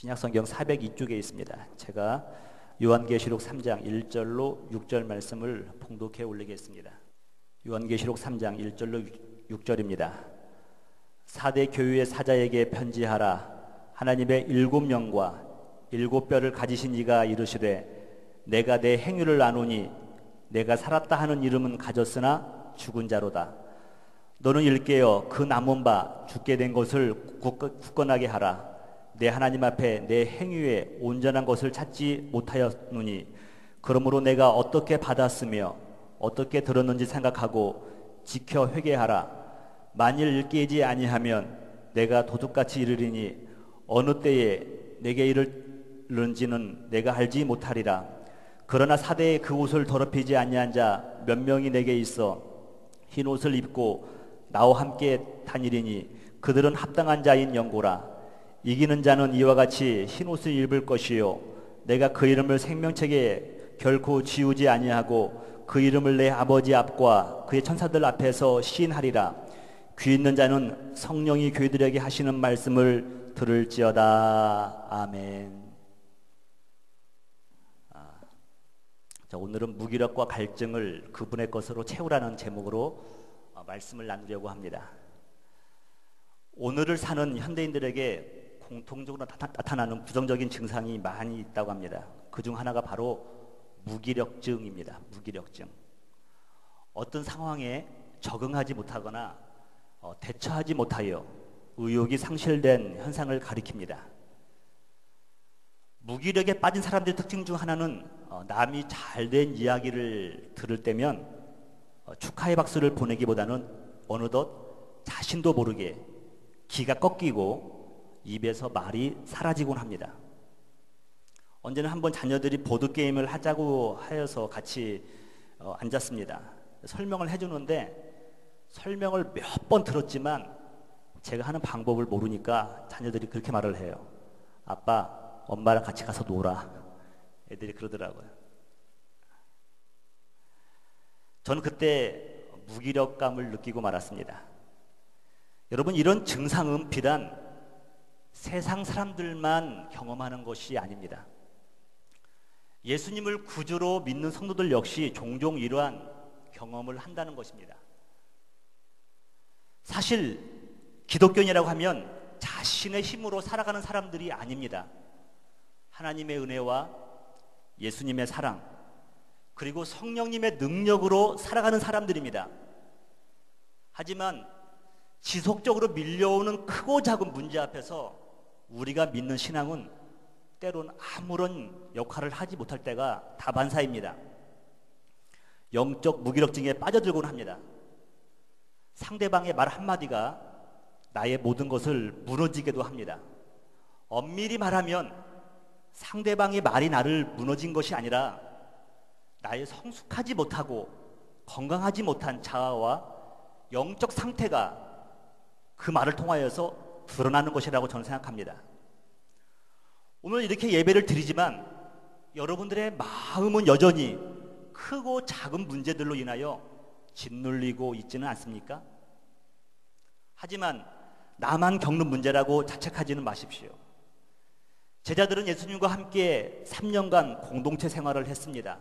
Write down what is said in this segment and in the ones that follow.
신약성경 402쪽에 있습니다. 제가 요한계시록 3장 1절로 6절 말씀을 봉독해 올리겠습니다. 요한계시록 3장 1절로 6절입니다. 사대 교회의 사자에게 편지하라. 하나님의 7영과 7뼈를 가지신 이가 이르시되 내가 내 행위를 아노니 내가 살았다 하는 이름은 가졌으나 죽은 자로다. 너는 일깨어 그 남은 바 죽게 된 것을 굳건하게 하라. 내 하나님 앞에 내 행위에 온전한 것을 찾지 못하였느니 그러므로 내가 어떻게 받았으며 어떻게 들었는지 생각하고 지켜 회개하라. 만일 일깨지 아니하면 내가 도둑같이 이르리니 어느 때에 내게 이르는지는 내가 알지 못하리라. 그러나 사대에 그 옷을 더럽히지 아니한 자 몇 명이 내게 있어 흰 옷을 입고 나와 함께 다니리니 그들은 합당한 자인 영고라. 이기는 자는 이와 같이 흰 옷을 입을 것이요 내가 그 이름을 생명책에 결코 지우지 아니하고 그 이름을 내 아버지 앞과 그의 천사들 앞에서 시인하리라. 귀 있는 자는 성령이 교회들에게 하시는 말씀을 들을지어다. 아멘. 자, 오늘은 무기력과 갈증을 그분의 것으로 채우라는 제목으로 말씀을 나누려고 합니다. 오늘을 사는 현대인들에게 공통적으로 나타나는 부정적인 증상이 많이 있다고 합니다. 그중 하나가 바로 무기력증입니다. 무기력증. 어떤 상황에 적응하지 못하거나 대처하지 못하여 의욕이 상실된 현상을 가리킵니다. 무기력에 빠진 사람들의 특징 중 하나는 남이 잘된 이야기를 들을 때면 축하의 박수를 보내기보다는 어느덧 자신도 모르게 기가 꺾이고 입에서 말이 사라지곤 합니다. 언제는 한번 자녀들이 보드게임을 하자고 하여서 같이 앉았습니다. 설명을 해주는데 설명을 몇 번 들었지만 제가 하는 방법을 모르니까 자녀들이 그렇게 말을 해요. 아빠, 엄마랑 같이 가서 놀아. 애들이 그러더라고요. 저는 그때 무기력감을 느끼고 말았습니다. 여러분, 이런 증상은 비단 세상 사람들만 경험하는 것이 아닙니다. 예수님을 구주로 믿는 성도들 역시 종종 이러한 경험을 한다는 것입니다. 사실 기독교인이라고 하면 자신의 힘으로 살아가는 사람들이 아닙니다. 하나님의 은혜와 예수님의 사랑 그리고 성령님의 능력으로 살아가는 사람들입니다. 하지만 지속적으로 밀려오는 크고 작은 문제 앞에서 우리가 믿는 신앙은 때론 아무런 역할을 하지 못할 때가 다반사입니다. 영적 무기력증에 빠져들곤 합니다. 상대방의 말 한마디가 나의 모든 것을 무너지게도 합니다. 엄밀히 말하면 상대방의 말이 나를 무너진 것이 아니라 나의 성숙하지 못하고 건강하지 못한 자아와 영적 상태가 그 말을 통하여서 드러나는 것이라고 저는 생각합니다. 오늘 이렇게 예배를 드리지만 여러분들의 마음은 여전히 크고 작은 문제들로 인하여 짓눌리고 있지는 않습니까? 하지만 나만 겪는 문제라고 자책하지는 마십시오. 제자들은 예수님과 함께 3년간 공동체 생활을 했습니다.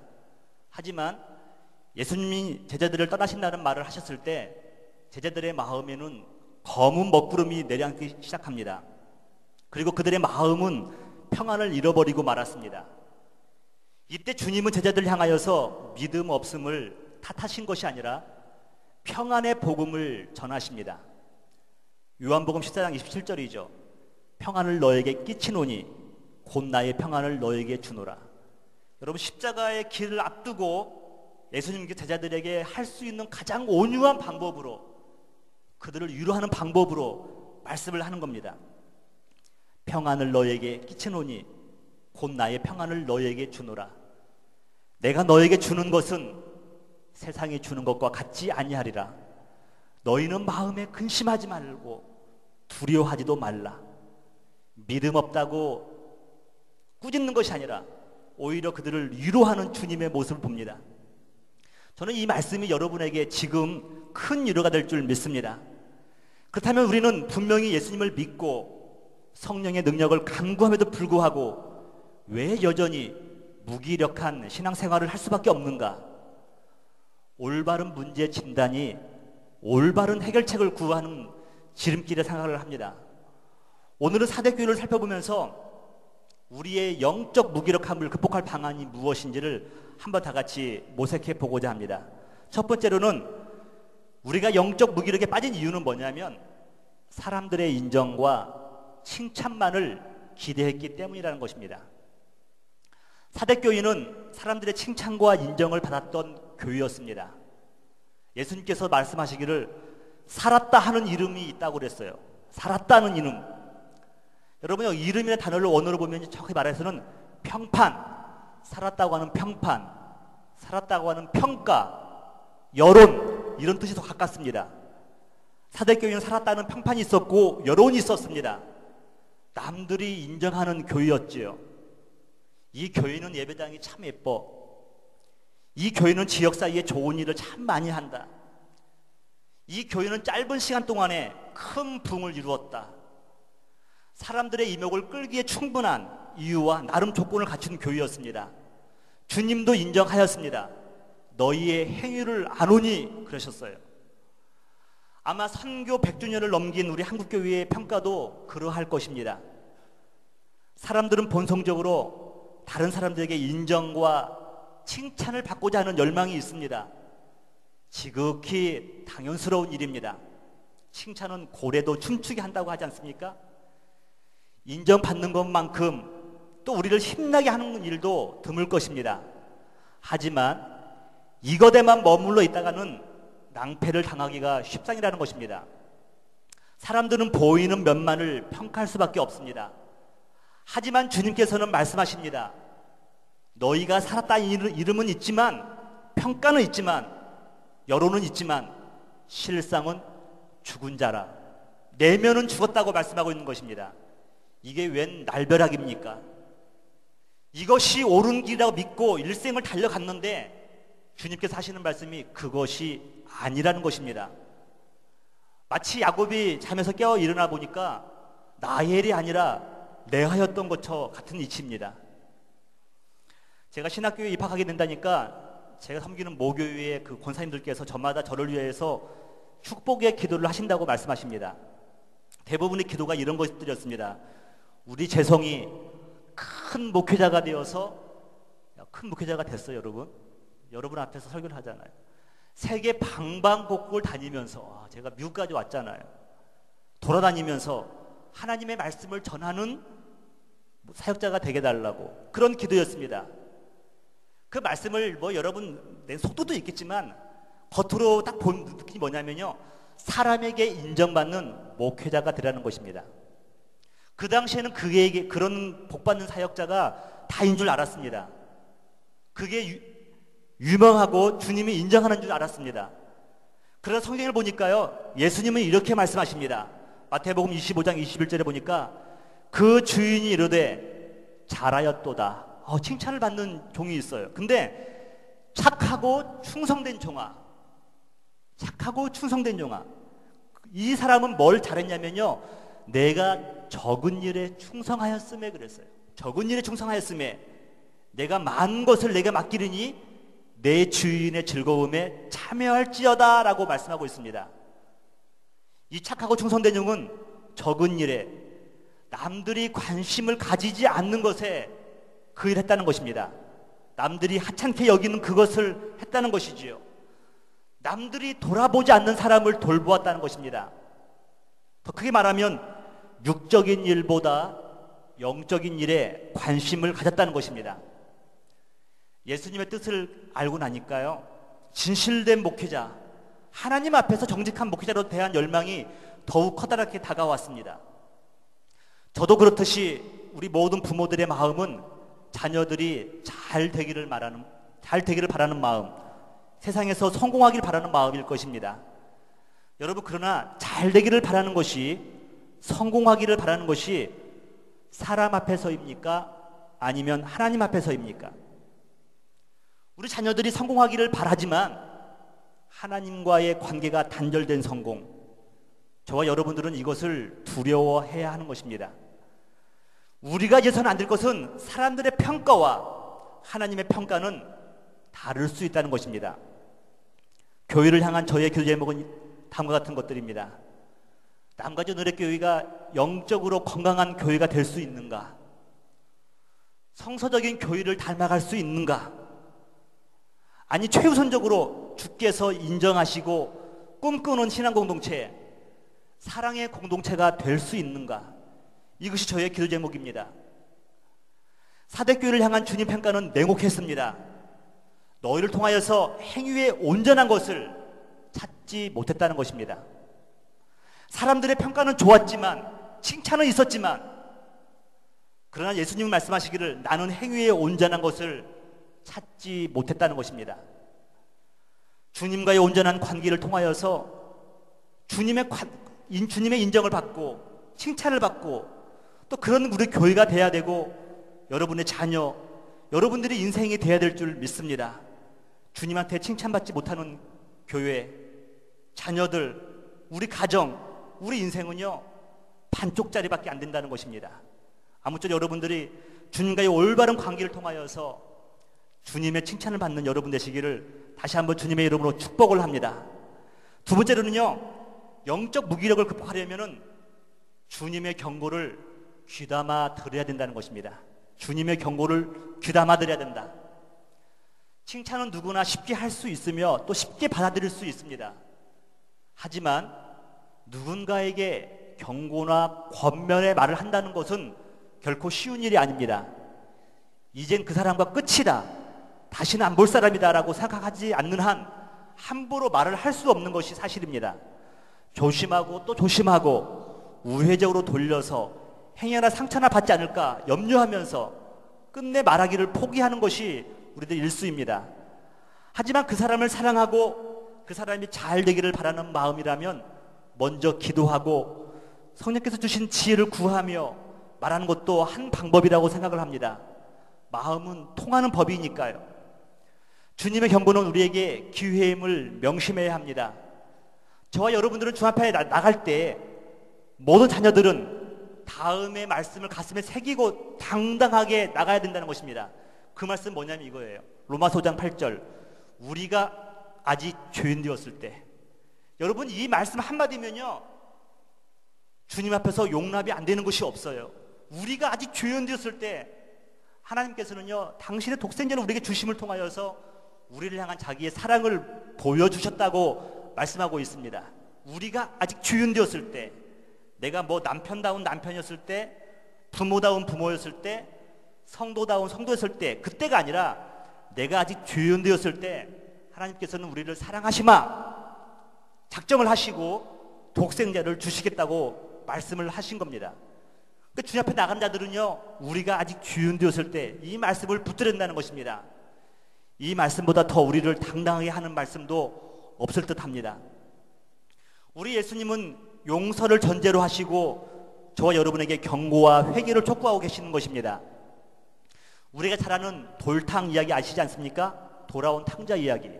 하지만 예수님이 제자들을 떠나신다는 말을 하셨을 때 제자들의 마음에는 검은 먹구름이 내려앉기 시작합니다. 그리고 그들의 마음은 평안을 잃어버리고 말았습니다. 이때 주님은 제자들을 향하여서 믿음 없음을 탓하신 것이 아니라 평안의 복음을 전하십니다. 요한복음 14장 27절이죠. 평안을 너에게 끼치노니 곧 나의 평안을 너에게 주노라. 여러분, 십자가의 길을 앞두고 예수님께 제자들에게 할 수 있는 가장 온유한 방법으로 그들을 위로하는 방법으로 말씀을 하는 겁니다. 평안을 너에게 끼치노니 곧 나의 평안을 너에게 주노라. 내가 너에게 주는 것은 세상이 주는 것과 같지 아니하리라. 너희는 마음에 근심하지 말고 두려워하지도 말라. 믿음 없다고 꾸짖는 것이 아니라 오히려 그들을 위로하는 주님의 모습을 봅니다. 저는 이 말씀이 여러분에게 지금 큰 위로가 될 줄 믿습니다. 그렇다면 우리는 분명히 예수님을 믿고 성령의 능력을 간구함에도 불구하고 왜 여전히 무기력한 신앙생활을 할 수밖에 없는가? 올바른 문제 진단이 올바른 해결책을 구하는 지름길에 생각을 합니다. 오늘은 사대교회를 살펴보면서 우리의 영적 무기력함을 극복할 방안이 무엇인지를 한번 다 같이 모색해 보고자 합니다. 첫 번째로는 우리가 영적 무기력에 빠진 이유는 뭐냐면 사람들의 인정과 칭찬만을 기대했기 때문이라는 것입니다. 사대교회는 사람들의 칭찬과 인정을 받았던 교회였습니다. 예수님께서 말씀하시기를 살았다 하는 이름이 있다고 그랬어요. 살았다는 이름. 여러분, 이름이라는 단어를 원어로 보면 정확히 말해서는 평판, 살았다고 하는 평판, 살았다고 하는 평가, 여론, 이런 뜻이 더 가깝습니다. 사대교회는 살았다는 평판이 있었고 여론이 있었습니다. 남들이 인정하는 교회였지요. 이 교회는 예배당이 참 예뻐. 이 교회는 지역 사이에 좋은 일을 참 많이 한다. 이 교회는 짧은 시간 동안에 큰 부흥을 이루었다. 사람들의 이목을 끌기에 충분한 이유와 나름 조건을 갖춘 교회였습니다. 주님도 인정하였습니다. 너희의 행위를 아노니 그러셨어요. 아마 선교 100주년을 넘긴 우리 한국교회의 평가도 그러할 것입니다. 사람들은 본성적으로 다른 사람들에게 인정과 칭찬을 받고자 하는 열망이 있습니다. 지극히 당연스러운 일입니다. 칭찬은 고래도 춤추게 한다고 하지 않습니까? 인정받는 것만큼 또 우리를 힘나게 하는 일도 드물 것입니다. 하지만 이것에만 머물러 있다가는 낭패를 당하기가 쉽상이라는 것입니다. 사람들은 보이는 면만을 평가할 수밖에 없습니다. 하지만 주님께서는 말씀하십니다. 너희가 살았다는 이름은 있지만, 평가는 있지만, 여론은 있지만 실상은 죽은 자라. 내면은 죽었다고 말씀하고 있는 것입니다. 이게 웬 날벼락입니까? 이것이 옳은 길이라고 믿고 일생을 달려갔는데 주님께서 하시는 말씀이 그것이 아니라는 것입니다. 마치 야곱이 잠에서 깨어 일어나 보니까 나의 일이 아니라 내가 하였던 것처럼 같은 이치입니다. 제가 신학교에 입학하게 된다니까 제가 섬기는 모교회의 그 권사님들께서 저마다 저를 위해서 축복의 기도를 하신다고 말씀하십니다. 대부분의 기도가 이런 것들이었습니다. 우리 재성이 큰 목회자가 되어서, 큰 목회자가 됐어요. 여러분 앞에서 설교를 하잖아요. 세계 방방곡곡을 다니면서, 제가 미국까지 왔잖아요. 돌아다니면서 하나님의 말씀을 전하는 사역자가 되게 달라고, 그런 기도였습니다. 그 말씀을 여러분 내 속도도 있겠지만 겉으로 딱 본 느낌이 뭐냐면요, 사람에게 인정받는 목회자가 되라는 것입니다. 그 당시에는 그에게 그런 복받는 사역자가 다인 줄 알았습니다. 그게 유명하고 주님이 인정하는 줄 알았습니다. 그러나 성경을 보니까요, 예수님은 이렇게 말씀하십니다. 마태복음 25장 21절에 보니까 그 주인이 이르되 잘하였도다. 칭찬을 받는 종이 있어요. 근데 착하고 충성된 종아, 착하고 충성된 종아, 이 사람은 뭘 잘했냐면요, 내가 적은 일에 충성하였음에 그랬어요. 적은 일에 충성하였음에 내가 많은 것을 내게 맡기르니 내 주인의 즐거움에 참여할지어다 라고 말씀하고 있습니다. 이 착하고 충성된 종은 적은 일에, 남들이 관심을 가지지 않는 것에 그 일을 했다는 것입니다. 남들이 하찮게 여기는 그것을 했다는 것이지요. 남들이 돌아보지 않는 사람을 돌보았다는 것입니다. 더 크게 말하면 육적인 일보다 영적인 일에 관심을 가졌다는 것입니다. 예수님의 뜻을 알고 나니까요, 진실된 목회자, 하나님 앞에서 정직한 목회자로 대한 열망이 더욱 커다랗게 다가왔습니다. 저도 그렇듯이 우리 모든 부모들의 마음은 자녀들이 잘 되기를 바라는 마음, 세상에서 성공하기를 바라는 마음일 것입니다. 여러분, 그러나 잘 되기를 바라는 것이, 성공하기를 바라는 것이 사람 앞에서입니까? 아니면 하나님 앞에서입니까? 우리 자녀들이 성공하기를 바라지만 하나님과의 관계가 단절된 성공, 저와 여러분들은 이것을 두려워해야 하는 것입니다. 우리가 잊어서는 안 될 것은 사람들의 평가와 하나님의 평가는 다를 수 있다는 것입니다. 교회를 향한 저의 기도 제목은 다음과 같은 것들입니다. 남가주 누리교회가 영적으로 건강한 교회가 될 수 있는가? 성서적인 교회를 닮아갈 수 있는가? 아니 최우선적으로 주께서 인정하시고 꿈꾸는 신앙 공동체, 사랑의 공동체가 될 수 있는가? 이것이 저의 기도 제목입니다. 사대교회를 향한 주님 평가는 냉혹했습니다. 너희를 통하여서 행위에 온전한 것을 찾지 못했다는 것입니다. 사람들의 평가는 좋았지만, 칭찬은 있었지만, 그러나 예수님은 말씀하시기를 나는 행위에 온전한 것을 찾지 못했다는 것입니다. 주님과의 온전한 관계를 통하여서 주님의 인정을 받고 칭찬을 받고 또 그런 우리 교회가 돼야 되고 여러분의 자녀, 여러분들의 인생이 돼야 될 줄 믿습니다. 주님한테 칭찬받지 못하는 교회, 자녀들, 우리 가정, 우리 인생은요 반쪽짜리밖에 안 된다는 것입니다. 아무쪼록 여러분들이 주님과의 올바른 관계를 통하여서 주님의 칭찬을 받는 여러분 되시기를 다시 한번 주님의 이름으로 축복을 합니다. 두 번째로는요, 영적 무기력을 극복하려면은 주님의 경고를 귀담아 들어야 된다는 것입니다. 주님의 경고를 귀담아 들어야 된다. 칭찬은 누구나 쉽게 할 수 있으며 또 쉽게 받아들일 수 있습니다. 하지만 누군가에게 경고나 권면의 말을 한다는 것은 결코 쉬운 일이 아닙니다. 이젠 그 사람과 끝이다, 다시는 안 볼 사람이다 라고 생각하지 않는 한 함부로 말을 할 수 없는 것이 사실입니다. 조심하고 또 조심하고 우회적으로 돌려서 행여나 상처나 받지 않을까 염려하면서 끝내 말하기를 포기하는 것이 우리들 일수입니다. 하지만 그 사람을 사랑하고 그 사람이 잘 되기를 바라는 마음이라면 먼저 기도하고 성령께서 주신 지혜를 구하며 말하는 것도 한 방법이라고 생각을 합니다. 마음은 통하는 법이니까요. 주님의 경고는 우리에게 기회임을 명심해야 합니다. 저와 여러분들은 주 앞에 나갈 때 모든 자녀들은 다음의 말씀을 가슴에 새기고 당당하게 나가야 된다는 것입니다. 그 말씀 뭐냐면 이거예요. 로마서 5장 8절, 우리가 아직 죄인 되었을 때. 여러분, 이 말씀 한마디면요 주님 앞에서 용납이 안 되는 것이 없어요. 우리가 아직 죄인 되었을 때 하나님께서는요 당신의 독생자를 우리에게 주심을 통하여서 우리를 향한 자기의 사랑을 보여주셨다고 말씀하고 있습니다. 우리가 아직 죄인 되었을 때, 내가 뭐 남편다운 남편이었을 때, 부모다운 부모였을 때, 성도다운 성도였을 때, 그때가 아니라 내가 아직 죄인 되었을 때 하나님께서는 우리를 사랑하시마 작정을 하시고 독생자를 주시겠다고 말씀을 하신 겁니다. 그러니까 주님 앞에 나간 자들은요 우리가 아직 죄인 되었을 때 이 말씀을 붙들는다는 것입니다. 이 말씀보다 더 우리를 당당하게 하는 말씀도 없을 듯 합니다. 우리 예수님은 용서를 전제로 하시고 저와 여러분에게 경고와 회개를 촉구하고 계시는 것입니다. 우리가 잘 아는 돌탕 이야기 아시지 않습니까? 돌아온 탕자 이야기.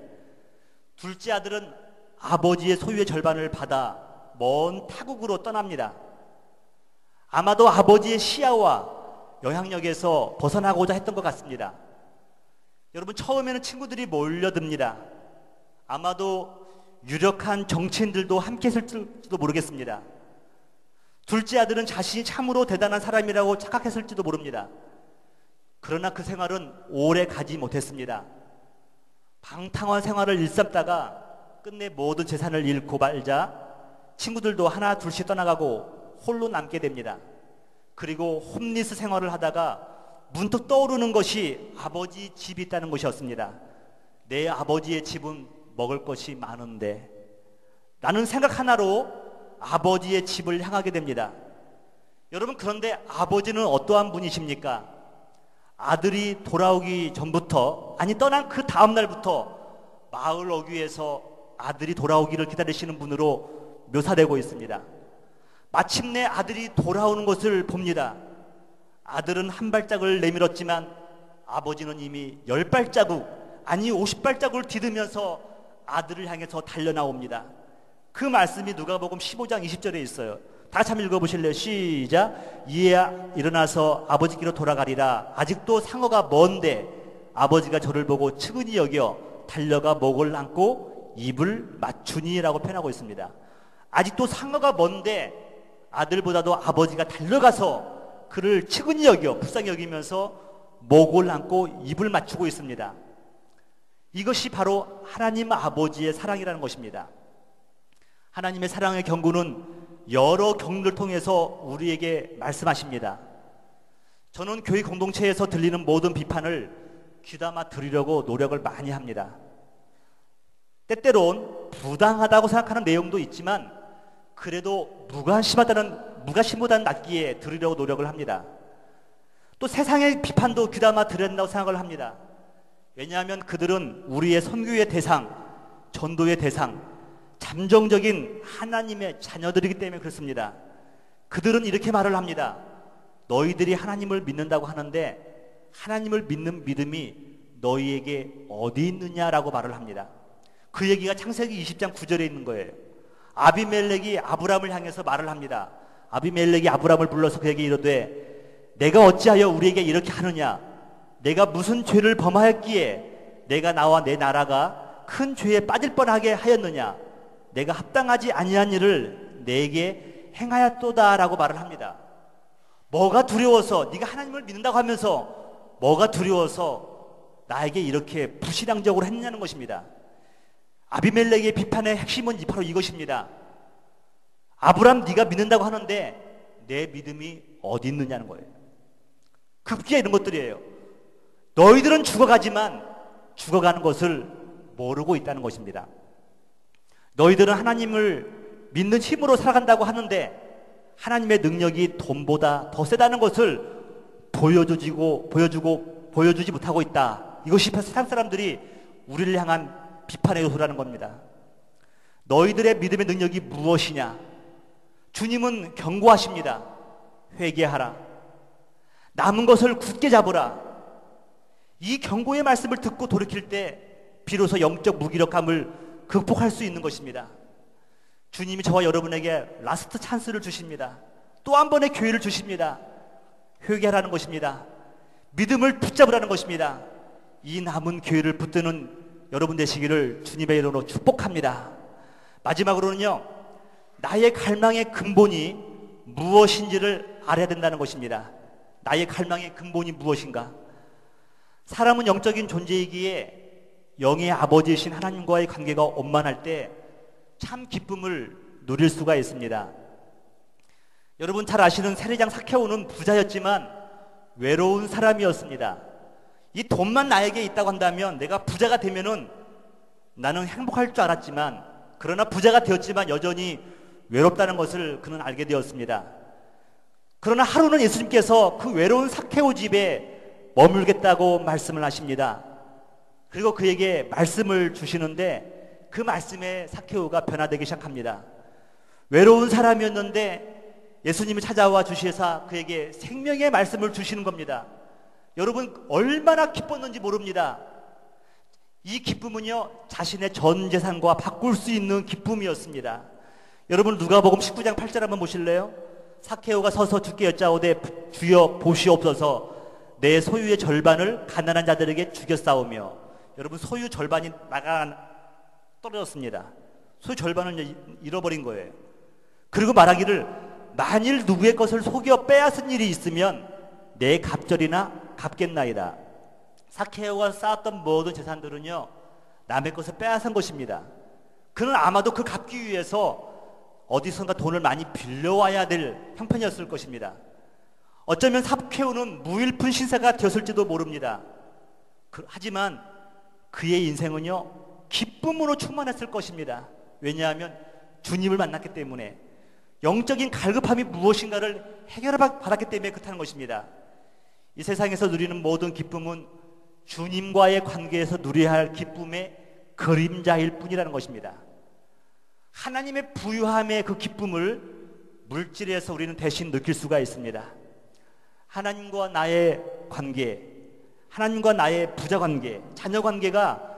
둘째 아들은 아버지의 소유의 절반을 받아 먼 타국으로 떠납니다. 아마도 아버지의 시야와 영향력에서 벗어나고자 했던 것 같습니다. 여러분, 처음에는 친구들이 몰려듭니다. 아마도 유력한 정치인들도 함께 했을지도 모르겠습니다. 둘째 아들은 자신이 참으로 대단한 사람이라고 착각했을지도 모릅니다. 그러나 그 생활은 오래 가지 못했습니다. 방탕한 생활을 일삼다가 끝내 모든 재산을 잃고 말자 친구들도 하나 둘씩 떠나가고 홀로 남게 됩니다. 그리고 홈리스 생활을 하다가 문득 떠오르는 것이 아버지 집이 있다는 것이었습니다. 내 아버지의 집은 먹을 것이 많은데, 라는 생각 하나로 아버지의 집을 향하게 됩니다. 여러분, 그런데 아버지는 어떠한 분이십니까? 아들이 돌아오기 전부터, 아니 떠난 그 다음 날부터 마을 어귀에서 아들이 돌아오기를 기다리시는 분으로 묘사되고 있습니다. 마침내 아들이 돌아오는 것을 봅니다. 아들은 한 발짝을 내밀었지만 아버지는 이미 10발자국, 아니 50발자국을 디디면서 아들을 향해서 달려나옵니다. 그 말씀이 누가복음 15장 20절에 있어요. 다 같이 한번 읽어보실래요? 시작. 이에 일어나서 아버지께로 돌아가리라. 아직도 상어가 먼데 아버지가 저를 보고 측은히 여겨 달려가 목을 안고 입을 맞추니라고 표현하고 있습니다. 아직도 상어가 먼데 아들보다도 아버지가 달려가서 그를 측은히 여겨 불쌍히 여기면서 목을 안고 입을 맞추고 있습니다. 이것이 바로 하나님 아버지의 사랑이라는 것입니다. 하나님의 사랑의 경고는 여러 경우를 통해서 우리에게 말씀하십니다. 저는 교회 공동체에서 들리는 모든 비판을 귀담아 들으려고 노력을 많이 합니다. 때때론 부당하다고 생각하는 내용도 있지만 그래도 무관심보다는 낫기에 들으려고 노력을 합니다. 또 세상의 비판도 귀담아 들어야 된다고 생각을 합니다. 왜냐하면 그들은 우리의 선교의 대상, 전도의 대상, 잠정적인 하나님의 자녀들이기 때문에 그렇습니다. 그들은 이렇게 말을 합니다. 너희들이 하나님을 믿는다고 하는데 하나님을 믿는 믿음이 너희에게 어디 있느냐라고 말을 합니다. 그 얘기가 창세기 20장 9절에 있는 거예요. 아비멜렉이 아브람을 향해서 말을 합니다. 아비멜렉이 아브람을 불러서 그에게 이르되 내가 어찌하여 우리에게 이렇게 하느냐? 내가 무슨 죄를 범하였기에 내가 나와 내 나라가 큰 죄에 빠질 뻔하게 하였느냐? 내가 합당하지 아니한 일을 내게 행하였도다 라고 말을 합니다. 뭐가 두려워서, 네가 하나님을 믿는다고 하면서 뭐가 두려워서 나에게 이렇게 부신앙적으로 했느냐는 것입니다. 아비멜렉의 비판의 핵심은 바로 이것입니다. 아브람 네가 믿는다고 하는데 내 믿음이 어디 있느냐는 거예요. 급기야 이런 것들이에요. 너희들은 죽어가지만 죽어가는 것을 모르고 있다는 것입니다. 너희들은 하나님을 믿는 힘으로 살아간다고 하는데 하나님의 능력이 돈보다 더 세다는 것을 보여주지 못하고 있다. 이것이 세상 사람들이 우리를 향한 비판의 요소라는 겁니다. 너희들의 믿음의 능력이 무엇이냐? 주님은 경고하십니다. 회개하라. 남은 것을 굳게 잡으라. 이 경고의 말씀을 듣고 돌이킬 때 비로소 영적 무기력함을 극복할 수 있는 것입니다. 주님이 저와 여러분에게 라스트 찬스를 주십니다. 또 한 번의 기회를 주십니다. 회개하라는 것입니다. 믿음을 붙잡으라는 것입니다. 이 남은 기회를 붙드는 여러분 되시기를 주님의 이름으로 축복합니다. 마지막으로는요, 나의 갈망의 근본이 무엇인지를 알아야 된다는 것입니다. 나의 갈망의 근본이 무엇인가? 사람은 영적인 존재이기에 영의 아버지이신 하나님과의 관계가 원만할 때 참 기쁨을 누릴 수가 있습니다. 여러분 잘 아시는 세리장 삭개오는 부자였지만 외로운 사람이었습니다. 이 돈만 나에게 있다고 한다면 내가 부자가 되면은 나는 행복할 줄 알았지만, 그러나 부자가 되었지만 여전히 외롭다는 것을 그는 알게 되었습니다. 그러나 하루는 예수님께서 그 외로운 삭개오 집에 머물겠다고 말씀을 하십니다. 그리고 그에게 말씀을 주시는데 그 말씀에 삭개오가 변화되기 시작합니다. 외로운 사람이었는데 예수님이 찾아와 주시사 그에게 생명의 말씀을 주시는 겁니다. 여러분 얼마나 기뻤는지 모릅니다. 이 기쁨은요, 자신의 전 재산과 바꿀 수 있는 기쁨이었습니다. 여러분 누가복음 19장 8절 한번 보실래요? 삭개오가 서서 주께 여짜오되 주여 보시옵소서, 내 소유의 절반을 가난한 자들에게 주겨 싸우며. 여러분 소유 절반이 떨어졌습니다. 소유 절반을 잃어버린 거예요. 그리고 말하기를 만일 누구의 것을 속여 빼앗은 일이 있으면 내 갑절이나 갚겠나이다. 삭개오가 쌓았던 모든 재산들은요, 남의 것을 빼앗은 것입니다. 그는 아마도 그 갚기 위해서 어디선가 돈을 많이 빌려와야 될 형편이었을 것입니다. 어쩌면 삭개오는 무일푼 신세가 되었을지도 모릅니다. 하지만 그의 인생은요, 기쁨으로 충만했을 것입니다. 왜냐하면 주님을 만났기 때문에, 영적인 갈급함이 무엇인가를 해결받았기 때문에 그렇다는 것입니다. 이 세상에서 누리는 모든 기쁨은 주님과의 관계에서 누려야 할 기쁨의 그림자일 뿐이라는 것입니다. 하나님의 부유함의 그 기쁨을 물질에서 우리는 대신 느낄 수가 있습니다. 하나님과 나의 관계, 하나님과 나의 부자 관계, 자녀 관계가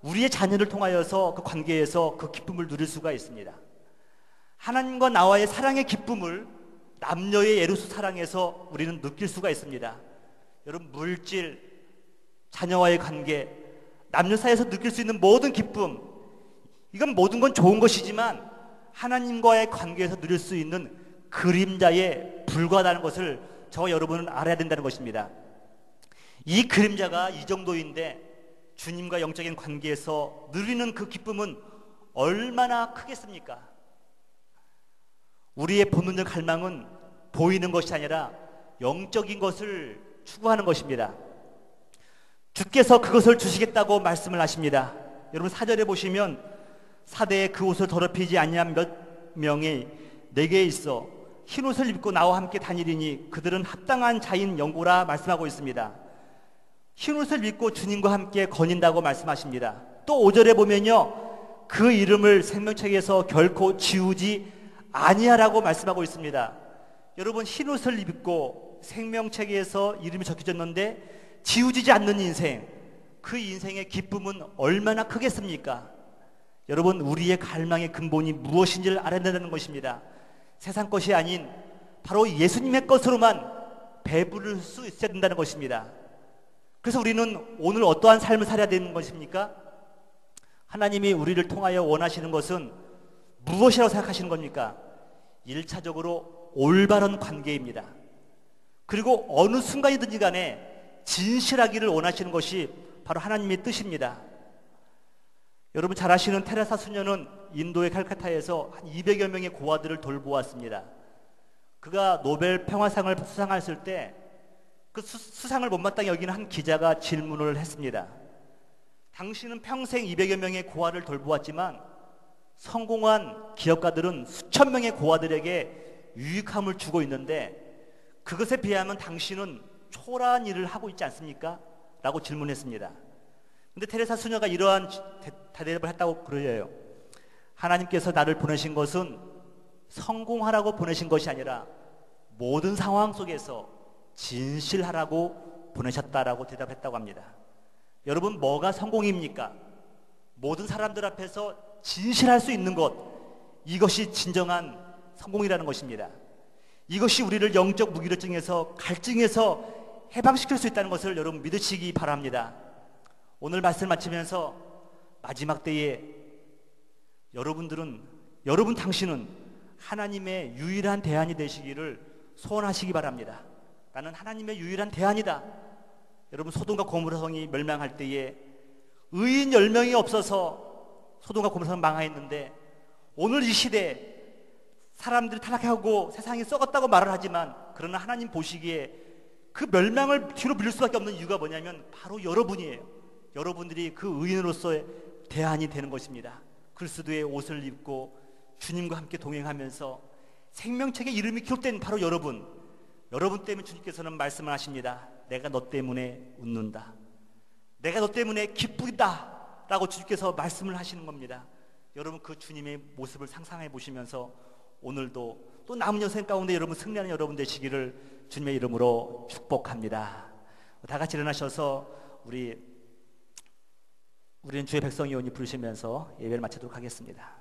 우리의 자녀를 통하여서 그 관계에서 그 기쁨을 누릴 수가 있습니다. 하나님과 나와의 사랑의 기쁨을 남녀의 에로스 사랑에서 우리는 느낄 수가 있습니다. 여러분, 물질, 자녀와의 관계, 남녀 사이에서 느낄 수 있는 모든 기쁨, 이건 모든 건 좋은 것이지만 하나님과의 관계에서 누릴 수 있는 그림자에 불과하다는 것을 저와 여러분은 알아야 된다는 것입니다. 이 그림자가 이 정도인데 주님과 영적인 관계에서 누리는 그 기쁨은 얼마나 크겠습니까? 우리의 본능적 갈망은 보이는 것이 아니라 영적인 것을 추구하는 것입니다. 주께서 그것을 주시겠다고 말씀을 하십니다. 여러분, 4절에 보시면 사대에 그 옷을 더럽히지 아니한 몇 명이 내게 있어 흰 옷을 입고 나와 함께 다니리니 그들은 합당한 자인 영고라 말씀하고 있습니다. 흰 옷을 입고 주님과 함께 거닌다고 말씀하십니다. 또 5절에 보면요, 그 이름을 생명책에서 결코 지우지 아니하라고 말씀하고 있습니다. 여러분, 흰 옷을 입고 생명책에서 이름이 적혀졌는데 지우지지 않는 인생, 그 인생의 기쁨은 얼마나 크겠습니까? 여러분, 우리의 갈망의 근본이 무엇인지를 알아야 된다는 것입니다. 세상 것이 아닌 바로 예수님의 것으로만 배부를 수 있어야 된다는 것입니다. 그래서 우리는 오늘 어떠한 삶을 살아야 되는 것입니까? 하나님이 우리를 통하여 원하시는 것은 무엇이라고 생각하시는 겁니까? 1차적으로 올바른 관계입니다. 그리고 어느 순간이든지 간에 진실하기를 원하시는 것이 바로 하나님의 뜻입니다. 여러분 잘 아시는 테레사 수녀는 인도의 칼카타에서 한 200여 명의 고아들을 돌보았습니다. 그가 노벨 평화상을 수상했을 때 그 수상을 못마땅히 여기는 한 기자가 질문을 했습니다. 당신은 평생 200여 명의 고아를 돌보았지만 성공한 기업가들은 수천 명의 고아들에게 유익함을 주고 있는데 그것에 비하면 당신은 초라한 일을 하고 있지 않습니까? 라고 질문했습니다. 근데 테레사 수녀가 이러한 대답을 했다고 그러여요. 하나님께서 나를 보내신 것은 성공하라고 보내신 것이 아니라 모든 상황 속에서 진실하라고 보내셨다라고 대답했다고 합니다. 여러분, 뭐가 성공입니까? 모든 사람들 앞에서 진실할 수 있는 것, 이것이 진정한 성공이라는 것입니다. 이것이 우리를 영적 무기력증에서 갈증에서 해방시킬 수 있다는 것을 여러분 믿으시기 바랍니다. 오늘 말씀 마치면서 마지막 때에 여러분 당신은 하나님의 유일한 대안이 되시기를 소원하시기 바랍니다. 나는 하나님의 유일한 대안이다. 여러분, 소돔과 고모라성이 멸망할 때에 의인 10명이 없어서 소돔과 고모라성은 망하였는데 오늘 이 시대에 사람들이 타락하고 세상이 썩었다고 말을 하지만 그러나 하나님 보시기에 그 멸망을 뒤로 밀릴 수밖에 없는 이유가 뭐냐면 바로 여러분이에요. 여러분들이 그 의인으로서의 대안이 되는 것입니다. 그리스도의 옷을 입고 주님과 함께 동행하면서 생명책에 이름이 기록된 바로 여러분 때문에 주님께서는 말씀을 하십니다. 내가 너 때문에 웃는다. 내가 너 때문에 기쁘다 라고 주님께서 말씀을 하시는 겁니다. 여러분, 그 주님의 모습을 상상해 보시면서 오늘도 또 남은 여생 가운데 여러분 승리하는 여러분 되시기를 주님의 이름으로 축복합니다. 다 같이 일어나셔서 우리는 주의 백성이오니 부르시면서 예배를 마치도록 하겠습니다.